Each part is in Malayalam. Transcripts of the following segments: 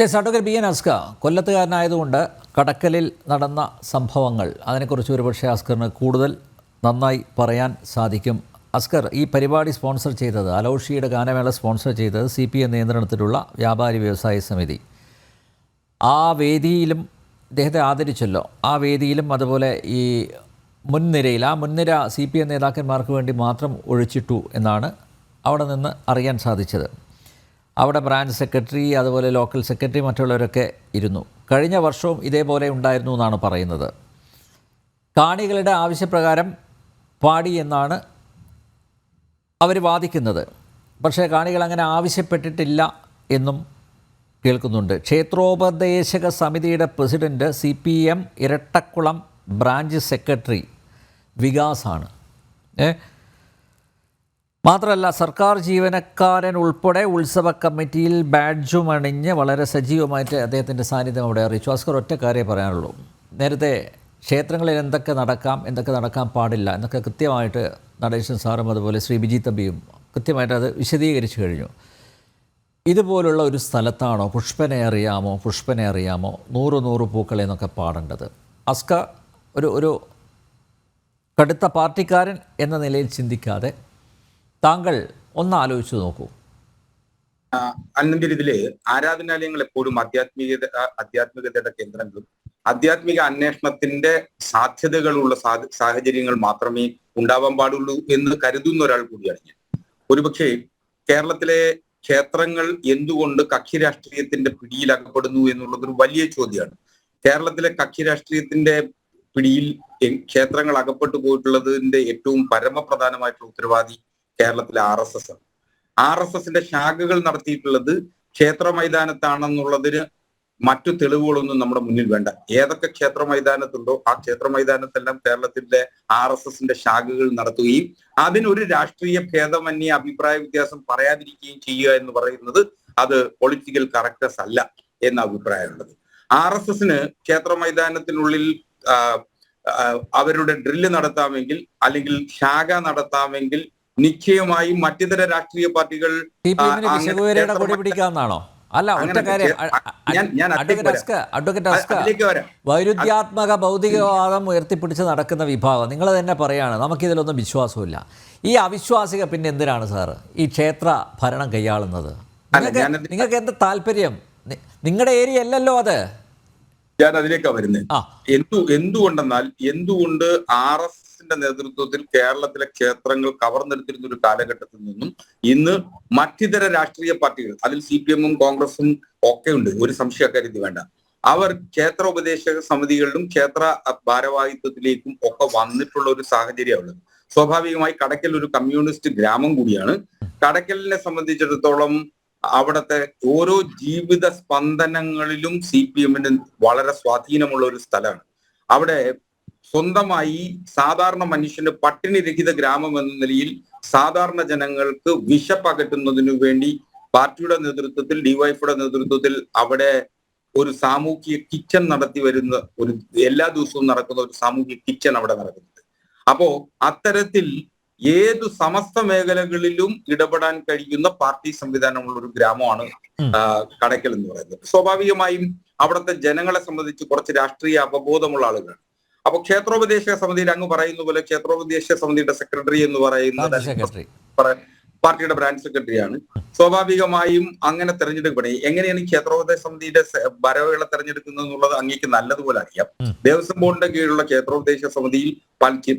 എസ് അഡ്വക്കേറ്റ് ബി എൻ അസ്ക കൊല്ലത്തുകാരനായതുകൊണ്ട് കടക്കലിൽ നടന്ന സംഭവങ്ങൾ അതിനെക്കുറിച്ച് ഒരുപക്ഷെ അസ്കറിന് കൂടുതൽ നന്നായി പറയാൻ സാധിക്കും. അസ്കർ, ഈ പരിപാടി സ്പോൺസർ ചെയ്തത്, അലോഷിയുടെ ഗാനമേള സ്പോൺസർ ചെയ്തത് CPM നിയന്ത്രണത്തിലുള്ള വ്യാപാരി വ്യവസായ സമിതി. ആ വേദിയിലും ഇദ്ദേഹത്തെ ആദരിച്ചല്ലോ. ആ വേദിയിലും അതുപോലെ ഈ മുൻനിര CPM നേതാക്കന്മാർക്ക് വേണ്ടി മാത്രം ഒഴിച്ചിട്ടു എന്നാണ് അവിടെ നിന്ന് അറിയാൻ സാധിച്ചത്. അവിടെ ബ്രാഞ്ച് സെക്രട്ടറി, അതുപോലെ ലോക്കൽ സെക്രട്ടറി, മറ്റുള്ളവരൊക്കെ ഇരുന്നു. കഴിഞ്ഞ വർഷവും ഇതേപോലെ ഉണ്ടായിരുന്നു എന്നാണ് പറയുന്നത്. കാണികളുടെ ആവശ്യപ്രകാരം പാടി എന്നാണ് അവർ വാദിക്കുന്നത്. പക്ഷേ കാണികൾ അങ്ങനെ ആവശ്യപ്പെട്ടിട്ടില്ല എന്നും കേൾക്കുന്നുണ്ട്. ക്ഷേത്രോപദേശക സമിതിയുടെ president CPM Irattakulam branch secretary വികാസാണ്. മാത്രമല്ല, സർക്കാർ ജീവനക്കാരൻ ഉൾപ്പെടെ ഉത്സവ കമ്മിറ്റിയിൽ ബാഡ്ജും അണിഞ്ഞ് വളരെ സജീവമായിട്ട് അദ്ദേഹത്തിൻ്റെ സാന്നിധ്യം അവിടെ അറിയിച്ചു. അസ്കർ, ഒറ്റ കാര്യമേ പറയാനുള്ളൂ. നേരത്തെ ക്ഷേത്രങ്ങളിൽ എന്തൊക്കെ നടക്കാൻ പാടില്ല എന്നൊക്കെ കൃത്യമായിട്ട് നടേശൻ സാറും അതുപോലെ ശ്രീ ബിജി തമ്പിയും കൃത്യമായിട്ട് അത് വിശദീകരിച്ചു കഴിഞ്ഞു. ഇതുപോലുള്ള ഒരു സ്ഥലത്താണോ പുഷ്പനെ അറിയാമോ 100 പൂക്കളെ എന്നൊക്കെ പാടേണ്ടത്? അസ്ക ഒരു കടുത്ത പാർട്ടിക്കാരൻ എന്ന നിലയിൽ ചിന്തിക്കാതെ താങ്കൾ ഒന്ന് ആലോചിച്ചു നോക്കൂ. അല്ലെങ്കിൽ ഇതില് ആരാധനാലയങ്ങൾ എപ്പോഴും ആധ്യാത്മികതയുടെ കേന്ദ്രങ്ങളും ആധ്യാത്മിക അന്വേഷണത്തിന്റെ സാധ്യതകളുള്ള സാഹചര്യങ്ങൾ മാത്രമേ ഉണ്ടാവാൻ പാടുള്ളൂ എന്ന് കരുതുന്ന ഒരാൾ കൂടിയാണ് ഞാൻ. ഒരുപക്ഷെ കേരളത്തിലെ ക്ഷേത്രങ്ങൾ എന്തുകൊണ്ട് കക്ഷി രാഷ്ട്രീയത്തിന്റെ പിടിയിൽ അകപ്പെടുന്നു എന്നുള്ളതൊരു വലിയ ചോദ്യമാണ്. കേരളത്തിലെ കക്ഷി രാഷ്ട്രീയത്തിന്റെ പിടിയിൽ ക്ഷേത്രങ്ങൾ അകപ്പെട്ടു പോയിട്ടുള്ളതിന്റെ ഏറ്റവും പരമപ്രധാനമായിട്ടുള്ള ഉത്തരവാദി കേരളത്തിലെ RSS ആണ്. RSSന്റെ ശാഖകൾ നടത്തിയിട്ടുള്ളത് ക്ഷേത്ര മൈതാനത്താണെന്നുള്ളതിന് മറ്റു തെളിവുകളൊന്നും നമ്മുടെ മുന്നിൽ വേണ്ട. ഏതൊക്കെ ക്ഷേത്ര മൈതാനത്തുണ്ടോ ആ ക്ഷേത്ര മൈതാനത്തെല്ലാം കേരളത്തിലെ RSSന്റെ ശാഖകൾ നടത്തുകയും അതിനൊരു രാഷ്ട്രീയ ഭേദമന്യേ അഭിപ്രായ വ്യത്യാസം പറയാതിരിക്കുകയും ചെയ്യുക എന്ന് പറയുന്നത് അത് പൊളിറ്റിക്കൽ കറക്റ്റ്നസ് അല്ല എന്ന അഭിപ്രായമുള്ളത്. RSSന് ക്ഷേത്ര മൈതാനത്തിനുള്ളിൽ അവരുടെ ഡ്രില്ല് നടത്താമെങ്കിൽ അല്ലെങ്കിൽ ശാഖ നടത്താമെങ്കിൽ നിശ്ചയമായും മറ്റിതര രാഷ്ട്രീയ പാർട്ടികൾ വൈരുദ്ധ്യാത്മക ഭൗതികവാദം ഉയർത്തിപ്പിടിച്ച് നടക്കുന്ന വിഭാഗം നിങ്ങൾ തന്നെ പറയാണ്. നമുക്കിതിലൊന്നും വിശ്വാസമില്ല. ഈ അവിശ്വാസിക പിന്നെ എന്തിനാണ് സാറ് ഈ ക്ഷേത്ര ഭരണം കൈയാളുന്നത്? നിങ്ങൾക്ക് എന്താ താല്പര്യം? നിങ്ങളുടെ ഏരിയ അല്ലല്ലോ അത്. ഞാൻ അതിലേക്കാ വരുന്നത്. എന്തുകൊണ്ട് RSSന്റെ നേതൃത്വത്തിൽ കേരളത്തിലെ ക്ഷേത്രങ്ങൾ കവർന്നെടുത്തിരുന്ന ഒരു കാലഘട്ടത്തിൽ നിന്നും ഇന്ന് മറ്റിതര രാഷ്ട്രീയ പാർട്ടികൾ, അതിൽ CPMഉം കോൺഗ്രസും ഒക്കെ ഉണ്ട്, ഒരു സംശയക്കാര്യത്തിൽ വേണ്ട, അവർ ക്ഷേത്ര ഉപദേശക സമിതികളിലും ക്ഷേത്ര ഭാരവാഹിത്വത്തിലേക്കും ഒക്കെ വന്നിട്ടുള്ള ഒരു സാഹചര്യമുള്ളത്. സ്വാഭാവികമായി കടയ്ക്കൽ ഒരു കമ്മ്യൂണിസ്റ്റ് ഗ്രാമം കൂടിയാണ്. കടയ്ക്കലിനെ സംബന്ധിച്ചിടത്തോളം അവിടുത്തെ ഓരോ ജീവിത സ്പന്ദനങ്ങളിലും CPMന് വളരെ സ്വാധീനമുള്ള ഒരു സ്ഥലമാണ്. അവിടെ സ്വന്തമായി സാധാരണ മനുഷ്യന് പട്ടിണിരഹിത ഗ്രാമം എന്ന നിലയിൽ സാധാരണ ജനങ്ങൾക്ക് വിശപ്പകറ്റുന്നതിനു വേണ്ടി പാർട്ടിയുടെ നേതൃത്വത്തിൽ, DYFയുടെ നേതൃത്വത്തിൽ അവിടെ ഒരു സാമൂഹിക കിച്ചൺ നടത്തി വരുന്ന എല്ലാ ദിവസവും നടക്കുന്ന ഒരു സാമൂഹിക കിച്ചൺ അവിടെ നടക്കുന്നുണ്ട്. അപ്പോ അത്തരത്തിൽ ഏതു സമസ്ത മേഖലകളിലും ഇടപെടാൻ കഴിയുന്ന പാർട്ടി സംവിധാനമുള്ള ഒരു ഗ്രാമമാണ് കടയ്ക്കൽ എന്ന് പറയുന്നത്. സ്വാഭാവികമായും അവിടുത്തെ ജനങ്ങളെ സംബന്ധിച്ച് കുറച്ച് രാഷ്ട്രീയ അവബോധമുള്ള ആളുകളാണ്. അപ്പൊ ക്ഷേത്രോപദേശക സമിതിയിൽ അങ്ങ് പറയുന്ന പോലെ ക്ഷേത്രോപദേശക സമിതിയുടെ സെക്രട്ടറി എന്ന് പറയുന്നത് പാർട്ടിയുടെ ബ്രാഞ്ച് സെക്രട്ടറിയാണ്. സ്വാഭാവികമായും അങ്ങനെ തെരഞ്ഞെടുക്കപ്പെടും. എങ്ങനെയാണ് ഈ ക്ഷേത്രോപദേശ സമിതിയുടെ വരവുകളെ തെരഞ്ഞെടുക്കുന്നത് എന്നുള്ളത് അങ്ങേക്ക് നല്ലതുപോലെ അറിയാം. ദേവസ്വം ബോർഡിന്റെ കീഴിലുള്ള ക്ഷേത്രോപദേശ സമിതിയിൽ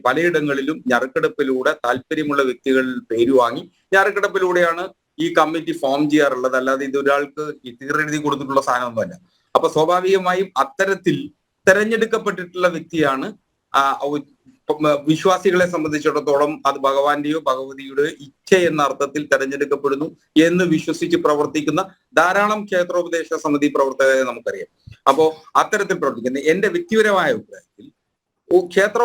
പലയിടങ്ങളിലും ഞറുക്കെടുപ്പിലൂടെ താല്പര്യമുള്ള വ്യക്തികൾ പേര് വാങ്ങി ഞറുക്കെടുപ്പിലൂടെയാണ് ഈ കമ്മിറ്റി ഫോം ചെയ്യാറുള്ളത്. അല്ലാതെ ഇത് ഒരാൾക്ക് തീരെഴുതി കൊടുത്തിട്ടുള്ള സാധനമൊന്നുമല്ല. അപ്പൊ സ്വാഭാവികമായും അത്തരത്തിൽ തെരഞ്ഞെടുക്കപ്പെട്ടിട്ടുള്ള വ്യക്തിയാണ്. വിശ്വാസികളെ സംബന്ധിച്ചിടത്തോളം അത് ഭഗവാന്റെയോ ഭഗവതിയുടെ ഇച്ഛ എന്ന അർത്ഥത്തിൽ തെരഞ്ഞെടുക്കപ്പെടുന്നു എന്ന് വിശ്വസിച്ച് പ്രവർത്തിക്കുന്ന ധാരാളം ക്ഷേത്രോപദേശ സമിതി പ്രവർത്തകരെ നമുക്കറിയാം. അപ്പോ അത്തരത്തിൽ പ്രവർത്തിക്കുന്ന എന്റെ വ്യക്തിപരമായ അഭിപ്രായത്തിൽ ക്ഷേത്ര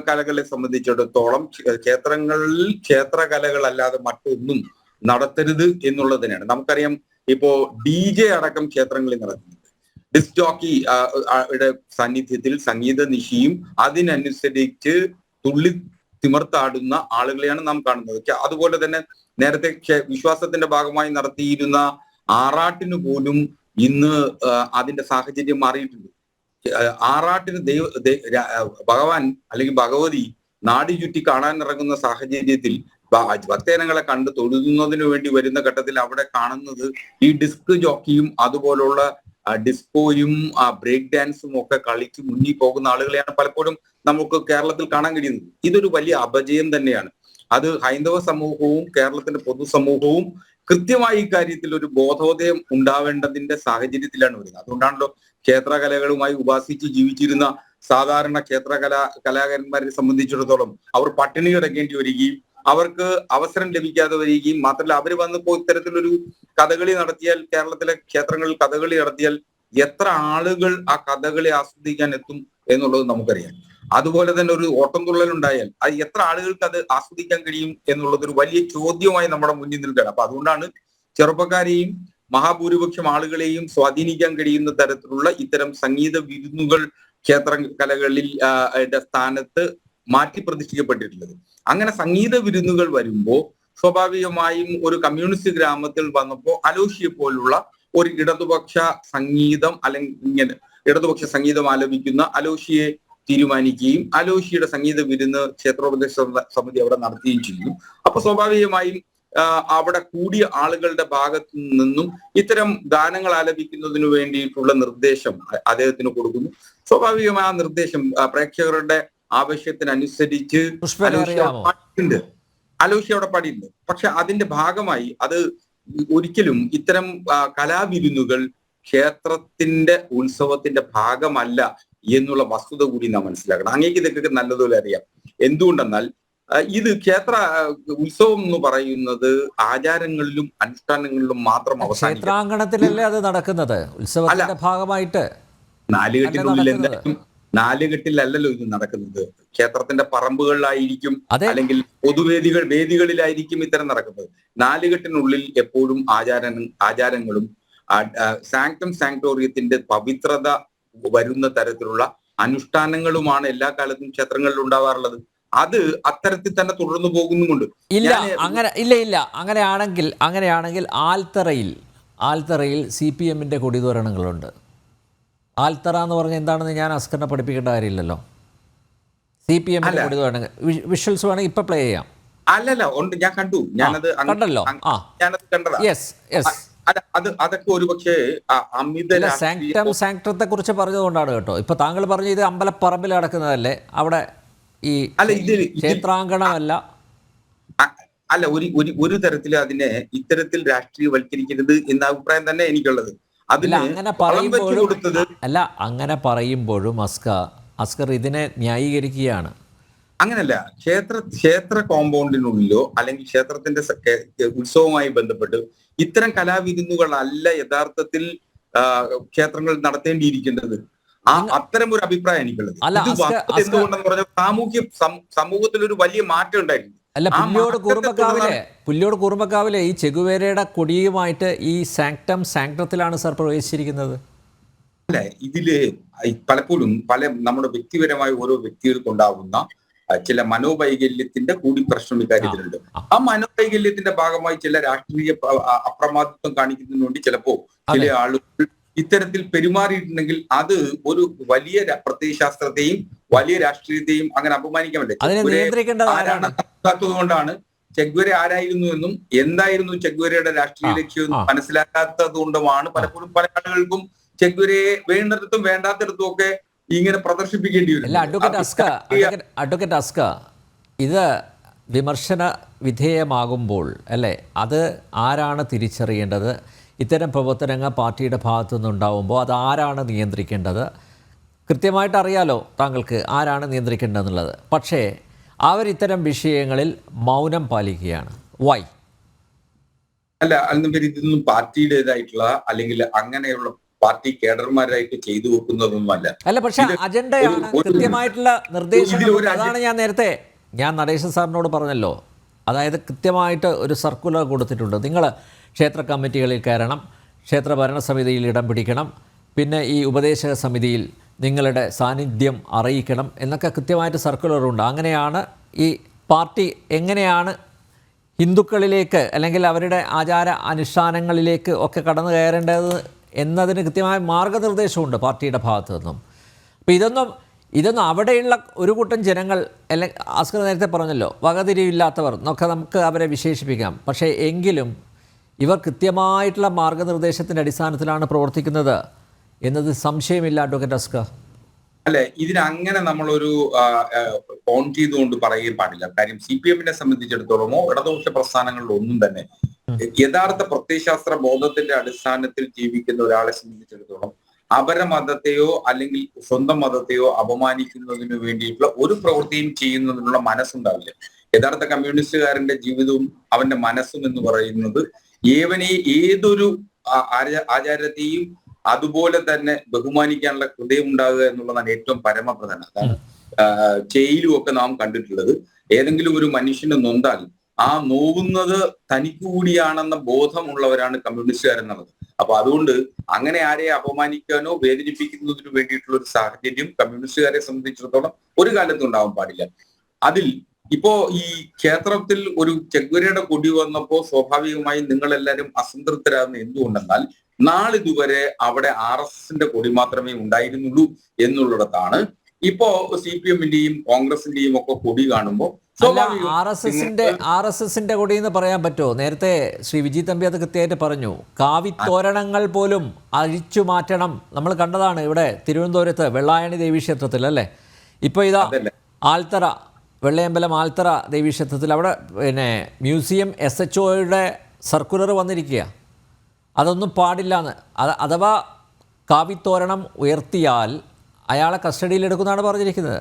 കലകളെ സംബന്ധിച്ചിടത്തോളം ക്ഷേത്രങ്ങളിൽ ക്ഷേത്രകലകൾ അല്ലാതെ മറ്റൊന്നും നടത്തരുത് എന്നുള്ളതിനാണ്. നമുക്കറിയാം, ഇപ്പോ DJ അടക്കം ക്ഷേത്രങ്ങളിൽ നടത്തുന്നുണ്ട്. ഡിസ്ക് ജോക്കി സാന്നിധ്യത്തിൽ സംഗീത നിശിയും അതിനനുസരിച്ച് തുള്ളി തിമർത്താടുന്ന ആളുകളെയാണ് നാം കാണുന്നത്. അതുപോലെ തന്നെ നേരത്തെ വിശ്വാസത്തിന്റെ ഭാഗമായി നടത്തിയിരുന്ന ആറാട്ടിന് പോലും ഇന്ന് അതിന്റെ സാഹചര്യം മാറിയിട്ടുണ്ട്. ആറാട്ടിന് ഭഗവാൻ അല്ലെങ്കിൽ ഭഗവതി നാടി ചുറ്റി കാണാൻ ഇറങ്ങുന്ന സാഹചര്യത്തിൽ ഭക്തജനങ്ങളെ കണ്ട് തൊഴുന്നതിന് വേണ്ടി വരുന്ന ഘട്ടത്തിൽ അവിടെ കാണുന്നത് ഈ ഡിസ്ക് ജോക്കിയും അതുപോലുള്ള ഡിസ്കോയും ബ്രേക്ക് ഡാൻസും ഒക്കെ കളിച്ച് മുന്നിൽ പോകുന്ന ആളുകളെയാണ് പലപ്പോഴും നമുക്ക് കേരളത്തിൽ കാണാൻ കഴിയുന്നത്. ഇതൊരു വലിയ അപജയം തന്നെയാണ്. അത് ഹൈന്ദവ സമൂഹവും കേരളത്തിന്റെ പൊതുസമൂഹവും കൃത്യമായി ഇക്കാര്യത്തിൽ ഒരു ബോധോദയം ഉണ്ടാവേണ്ടതിന്റെ സാഹചര്യത്തിലാണ് വരുന്നത്. അതുകൊണ്ടാണല്ലോ ക്ഷേത്രകലകളുമായി ഉപാസിച്ച് ജീവിച്ചിരുന്ന സാധാരണ കലാകാരന്മാരെ സംബന്ധിച്ചിടത്തോളം അവർ പട്ടിണി കിടക്കേണ്ടി വരികയും അവർക്ക് അവസരം ലഭിക്കാതെ വരികയും മാത്രമല്ല അവർ വന്നിപ്പോ ഇത്തരത്തിലൊരു കഥകളി നടത്തിയാൽ, കേരളത്തിലെ ക്ഷേത്രങ്ങളിൽ കഥകളി നടത്തിയാൽ എത്ര ആളുകൾ ആ കഥകളി ആസ്വദിക്കാൻ എത്തും എന്നുള്ളത് നമുക്കറിയാം. അതുപോലെ തന്നെ ഒരു ഓട്ടംതുള്ളൽ ഉണ്ടായാൽ അത് എത്ര ആളുകൾക്ക് അത് ആസ്വദിക്കാൻ കഴിയും എന്നുള്ളത് ഒരു വലിയ ചോദ്യമായി നമ്മുടെ മുന്നിൽ നിൽക്കുകയാണ്. അപ്പൊ അതുകൊണ്ടാണ് ചെറുപ്പക്കാരെയും മഹാഭൂരിപക്ഷം ആളുകളെയും സ്വാധീനിക്കാൻ കഴിയുന്ന തരത്തിലുള്ള ഇത്തരം സംഗീത വിരുന്നുകൾ ക്ഷേത്ര കലകളിൽ സ്ഥാനത്ത് മാറ്റി പ്രതിഷ്ഠിക്കപ്പെട്ടിട്ടുള്ളത്. അങ്ങനെ സംഗീത വിരുന്നുകൾ വരുമ്പോൾ സ്വാഭാവികമായും ഒരു കമ്മ്യൂണിസ്റ്റ് ഗ്രാമത്തിൽ വന്നപ്പോൾ അലോഷിയെ പോലുള്ള ഒരു ഇടതുപക്ഷ സംഗീതം അല്ലെങ്കിൽ ഇങ്ങനെ ഇടതുപക്ഷ സംഗീതം ആലപിക്കുന്ന അലോഷിയെ തീരുമാനിക്കുകയും അലോഷിയുടെ സംഗീത വിരുന്ന് ക്ഷേത്രോപദേശ സമിതി അവിടെ നടത്തുകയും ചെയ്യുന്നു. അപ്പൊ സ്വാഭാവികമായും അവിടെ കൂടിയ ആളുകളുടെ ഭാഗത്തു നിന്നും ഇത്തരം ഗാനങ്ങൾ ആലപിക്കുന്നതിന് വേണ്ടിയിട്ടുള്ള നിർദ്ദേശം അദ്ദേഹത്തിന് കൊടുക്കുന്നു. സ്വാഭാവികമായ ആ നിർദ്ദേശം പ്രേക്ഷകരുടെ ആവശ്യത്തിനനുസരിച്ച് അലോഷി അവിടെ പാടിയിട്ടുണ്ട്. പക്ഷെ അതിന്റെ ഭാഗമായി അത് ഒരിക്കലും ഇത്തരം കലാവിരുന്നുകൾ ക്ഷേത്രത്തിന്റെ ഉത്സവത്തിന്റെ ഭാഗമല്ല എന്നുള്ള വസ്തുത കൂടി നാം മനസ്സിലാക്കണം. അങ്ങേക്ക് ഇതൊക്കെ നല്ലതുപോലെ അറിയാം. എന്തുകൊണ്ടെന്നാൽ ഇത് ക്ഷേത്ര ഉത്സവം എന്ന് പറയുന്നത് ആചാരങ്ങളിലും അനുഷ്ഠാനങ്ങളിലും മാത്രം ക്ഷേത്രാങ്കണത്തിലല്ലേ അത് നടക്കുന്നത്, ഉത്സവത്തിന്റെ ഭാഗമായിട്ട് നാലുകെട്ടിനുള്ളിൽ എന്തായാലും നാലുകെട്ടിലല്ലല്ലോ ഇത് നടക്കുന്നത്. ക്ഷേത്രത്തിന്റെ പറമ്പുകളിലായിരിക്കും അല്ലെങ്കിൽ വേദികളിലായിരിക്കും ഇത്തരം നടക്കുന്നത്. നാലുകെട്ടിനുള്ളിൽ എപ്പോഴും ആചാരങ്ങളും സാങ്ക്ടം സാങ്ക്ടോറിയത്തിന്റെ പവിത്രത വരുന്ന തരത്തിലുള്ള അനുഷ്ഠാനങ്ങളുമാണ് എല്ലാ കാലത്തും ക്ഷേത്രങ്ങളിൽ ഉണ്ടാവാറുള്ളത്. അത് അത്തരത്തിൽ തന്നെ തുടർന്നു പോകുന്നുമുണ്ട്. അങ്ങനെയാണെങ്കിൽ ആൽത്തറയിൽ CPM-ന്റെ കൊടിതോരണങ്ങളുണ്ട്. ആൽത്തറ എന്ന് പറഞ്ഞാൽ എന്താണെന്ന് ഞാൻ അസ്കറിനെ പഠിപ്പിക്കേണ്ട കാര്യമില്ലല്ലോ. CPM-ന്റെ കൊടിതോരണങ്ങൾ വിഷ്വൽസ് വേണമെങ്കിൽ ഇപ്പൊ പ്ലേ ചെയ്യാം. അല്ലല്ല ഉണ്ട്, ഞാൻ കണ്ടു, ഞാനത് കണ്ടല്ലോ. ഞാനത് കണ്ടതാ. അതൊക്കെ ഒരു പക്ഷേ അമിത സാങ്ക്ടത്തെ കുറിച്ച് പറഞ്ഞതുകൊണ്ടാണ് കേട്ടോ. ഇപ്പൊ താങ്കൾ പറഞ്ഞ ഇത് അമ്പലപ്പറമ്പിൽ നടക്കുന്നതല്ലേ, അവിടെ ഈ ക്ഷേത്രാങ്കണമല്ല. അല്ല, ഒരു തരത്തിൽ അതിനെ ഇത്തരത്തിൽ രാഷ്ട്രീയവൽക്കരിക്കരുത് എന്ന അഭിപ്രായം തന്നെ എനിക്കുള്ളത്. അങ്ങനെ പറയുമ്പോഴും അസ്കർ ഇതിനെ ന്യായീകരിക്കുകയാണ്. അങ്ങനല്ല, ക്ഷേത്ര കോമ്പൗണ്ടിനുള്ളിലോ അല്ലെങ്കിൽ ക്ഷേത്രത്തിന്റെ ഉത്സവവുമായി ബന്ധപ്പെട്ട് ഇത്തരം കലാവിരുന്നുകളല്ല യഥാർത്ഥത്തിൽ ക്ഷേത്രങ്ങൾ നടത്തേണ്ടിയിരിക്കേണ്ടത്. അത്തരം ഒരു അഭിപ്രായം എനിക്കുള്ളത്. എന്തുകൊണ്ടെന്ന് പറഞ്ഞാൽ സമൂഹത്തിൽ ഒരു വലിയ മാറ്റം ഉണ്ടായിരുന്നു. അല്ല, പുല്ലോട് കൂർമ്മക്കാവിലെ ഈ ചെഗുവേരയുടെ കൊടിയുമായിട്ട് ഈ സാങ്ക്ടത്തിലാണ് സർ പ്രവേശിച്ചിരിക്കുന്നത്. അല്ല, ഇതില് പലപ്പോഴും നമ്മുടെ വ്യക്തിപരമായ ഓരോ വ്യക്തികൾക്കുണ്ടാവുന്ന ചില മനോവൈകല്യത്തിന്റെ കൂടി പ്രശ്നം ഇക്കാര്യത്തിലുണ്ട്. ആ മനോവൈകല്യത്തിന്റെ ഭാഗമായി ചില രാഷ്ട്രീയ അപ്രമാദിത്വം കാണിക്കുന്നതിന് വേണ്ടി ചിലപ്പോ ചില ആളുകൾ ഇത്തരത്തിൽ പെരുമാറിയിട്ടുണ്ടെങ്കിൽ അത് ഒരു വലിയ പ്രത്യയശാസ്ത്രത്തെയും വലിയ രാഷ്ട്രീയത്തെയും അങ്ങനെ അപമാനിക്കാൻ പറ്റില്ല. ചെഗ്വേര ആരായിരുന്നു എന്നും എന്തായിരുന്നു ചെഗ്വേരയുടെ രാഷ്ട്രീയ ലക്ഷ്യം എന്നും മനസ്സിലാക്കാത്തത് കൊണ്ടുമാണ് പലപ്പോഴും പല ആളുകൾക്കും ചെഗ്വേരയെ വേണ്ടിടത്തും വേണ്ടാത്തിടത്തും ഒക്കെ ഇങ്ങനെ പ്രദർശിപ്പിക്കേണ്ടി വരും. അഡ്വക്കേറ്റ് അസ്ക, ഇത് വിമർശന വിധേയമാകുമ്പോൾ അല്ലേ, അത് ആരാണ് തിരിച്ചറിയേണ്ടത്? ഇത്തരം പ്രവർത്തനങ്ങൾ പാർട്ടിയുടെ ഭാഗത്തു നിന്നുണ്ടാവുമ്പോൾ അത് ആരാണ് നിയന്ത്രിക്കേണ്ടത്? കൃത്യമായിട്ട് അറിയാലോ താങ്കൾക്ക് ആരാണ് നിയന്ത്രിക്കേണ്ടതെന്നുള്ളത്. പക്ഷേ അവരിത്തരം വിഷയങ്ങളിൽ മൗനം പാലിക്കുകയാണ്. വൈ? അല്ല, ഇതൊന്നും പാർട്ടിയുടേതായിട്ടുള്ള അല്ലെങ്കിൽ അങ്ങനെയുള്ള പാർട്ടി കേഡർമാരായിട്ട് ചെയ്തു വെക്കുന്നതൊന്നുമല്ല. അല്ല, പക്ഷെ അജണ്ടയാണ്, കൃത്യമായിട്ടുള്ള നിർദ്ദേശങ്ങൾ. അതാണ് ഞാൻ നടേശൻ സാറിനോട് പറഞ്ഞല്ലോ. അതായത് കൃത്യമായിട്ട് ഒരു സർക്കുലർ കൊടുത്തിട്ടുണ്ട്. നിങ്ങൾ ക്ഷേത്ര കമ്മിറ്റികളിൽ കയറണം, ക്ഷേത്ര ഭരണസമിതിയിൽ ഇടം പിടിക്കണം, പിന്നെ ഈ ഉപദേശക സമിതിയിൽ നിങ്ങളുടെ സാന്നിധ്യം അറിയിക്കണം എന്നൊക്കെ കൃത്യമായിട്ട് സർക്കുലറുണ്ട്. അങ്ങനെയാണ് ഈ പാർട്ടി എങ്ങനെയാണ് ഹിന്ദുക്കളിലേക്ക് അല്ലെങ്കിൽ അവരുടെ ആചാര അനുഷ്ഠാനങ്ങളിലേക്ക് ഒക്കെ കടന്നു കയറേണ്ടത് എന്നതിന് കൃത്യമായ മാർഗനിർദ്ദേശമുണ്ട് പാർട്ടിയുടെ ഭാഗത്തു നിന്നും. അപ്പോൾ ഇതൊന്നും അവിടെയുള്ള ഒരു കൂട്ടം ജനങ്ങൾ, അല്ലെങ്കിൽ ആസ്കർ നേരത്തെ പറഞ്ഞല്ലോ, വകതിരിവില്ലാത്തവർ എന്നൊക്കെ നമുക്ക് അവരെ വിശേഷിപ്പിക്കാം. പക്ഷേ എങ്കിലും ഇവർ കൃത്യമായിട്ടുള്ള മാർഗനിർദ്ദേശത്തിൻ്റെ അടിസ്ഥാനത്തിലാണ് പ്രവർത്തിക്കുന്നത് എന്നത് സംശയമില്ല അഡ്വക്കേറ്റ് അസ്കർ. അല്ലെ, ഇതിനങ്ങനെ നമ്മളൊരു ഓൺ ചെയ്തുകൊണ്ട് പറയുകയും പാടില്ല. കാര്യം CPM-നെ സംബന്ധിച്ചിടത്തോളമോ ഇടതുപക്ഷ പ്രസ്ഥാനങ്ങളിലോ ഒന്നും തന്നെ യഥാർത്ഥ പ്രത്യയശാസ്ത്ര ബോധത്തിന്റെ അടിസ്ഥാനത്തിൽ ജീവിക്കുന്ന ഒരാളെ സംബന്ധിച്ചിടത്തോളം അപരമതത്തെയോ അല്ലെങ്കിൽ സ്വന്തം മതത്തെയോ അപമാനിക്കുന്നതിന് വേണ്ടിയിട്ടുള്ള ഒരു പ്രവൃത്തിയും ചെയ്യുന്നതിനുള്ള മനസ്സുണ്ടാവില്ല. യഥാർത്ഥ കമ്മ്യൂണിസ്റ്റുകാരന്റെ ജീവിതവും അവന്റെ മനസ്സും എന്ന് പറയുന്നത് ഏതൊരു ആചാരത്തെയും അതുപോലെ തന്നെ ബഹുമാനിക്കാനുള്ള ഹൃദയം ഉണ്ടാകുക എന്നുള്ളതാണ് ഏറ്റവും പരമപ്രധാനം. അതാണ് ജയിലും ഒക്കെ നാം കണ്ടിട്ടുള്ളത്. ഏതെങ്കിലും ഒരു മനുഷ്യന് നൊന്താൽ ആ നോവുന്നത് തനിക്ക് കൂടിയാണെന്ന ബോധമുള്ളവരാണ് കമ്മ്യൂണിസ്റ്റുകാരെന്നുള്ളത്. അപ്പൊ അതുകൊണ്ട് അങ്ങനെ ആരെ അപമാനിക്കാനോ വേദനിപ്പിക്കുന്നതിനു വേണ്ടിയിട്ടുള്ള ഒരു സാഹചര്യം കമ്മ്യൂണിസ്റ്റുകാരെ സംബന്ധിച്ചിടത്തോളം ഒരു കാലത്തും ഉണ്ടാവാൻ പാടില്ല. അതിൽ ഇപ്പോ ഈ ക്ഷേത്രത്തിൽ ഒരു ചെഗ്വരയുടെ കൊടി വന്നപ്പോ സ്വാഭാവികമായും നിങ്ങളെല്ലാവരും അസംതൃപ്തരാകുന്ന എന്തുകൊണ്ടെന്നാൽ നാളിതുവരെ അവിടെ RSSന്റെ കൊടി മാത്രമേ ഉണ്ടായിരുന്നുള്ളൂ എന്നുള്ളിടത്താണ് ഇപ്പോ CPM-ന്റെയും കോൺഗ്രസിന്റെയും ഒക്കെ കൊടി കാണുമ്പോൾ RSSന്റെ കൊടി എന്ന് പറയാൻ പറ്റുമോ? നേരത്തെ ശ്രീ വിജി തമ്പി അത് കൃത്യമായിട്ട് പറഞ്ഞു. കാവിത്തോരണങ്ങൾ പോലും അഴിച്ചു മാറ്റണം. നമ്മൾ കണ്ടതാണ് ഇവിടെ തിരുവനന്തപുരത്ത് വെള്ളായണി ദേവീക്ഷേത്രത്തിൽ, അല്ലേ? ഇപ്പോൾ ഇതാ ആൽത്തറ, വെള്ളയമ്പലം ആൽത്തറ ദേവീക്ഷേത്രത്തിൽ അവിടെ പിന്നെ മ്യൂസിയം SHOയുടെ സർക്കുലർ വന്നിരിക്കുക. അതൊന്നും പാടില്ലാന്ന്. അഥവാ കാവിത്തോരണം ഉയർത്തിയാൽ അയാളെ കസ്റ്റഡിയിലെടുക്കുമെന്നാണ് പറഞ്ഞിരിക്കുന്നത്.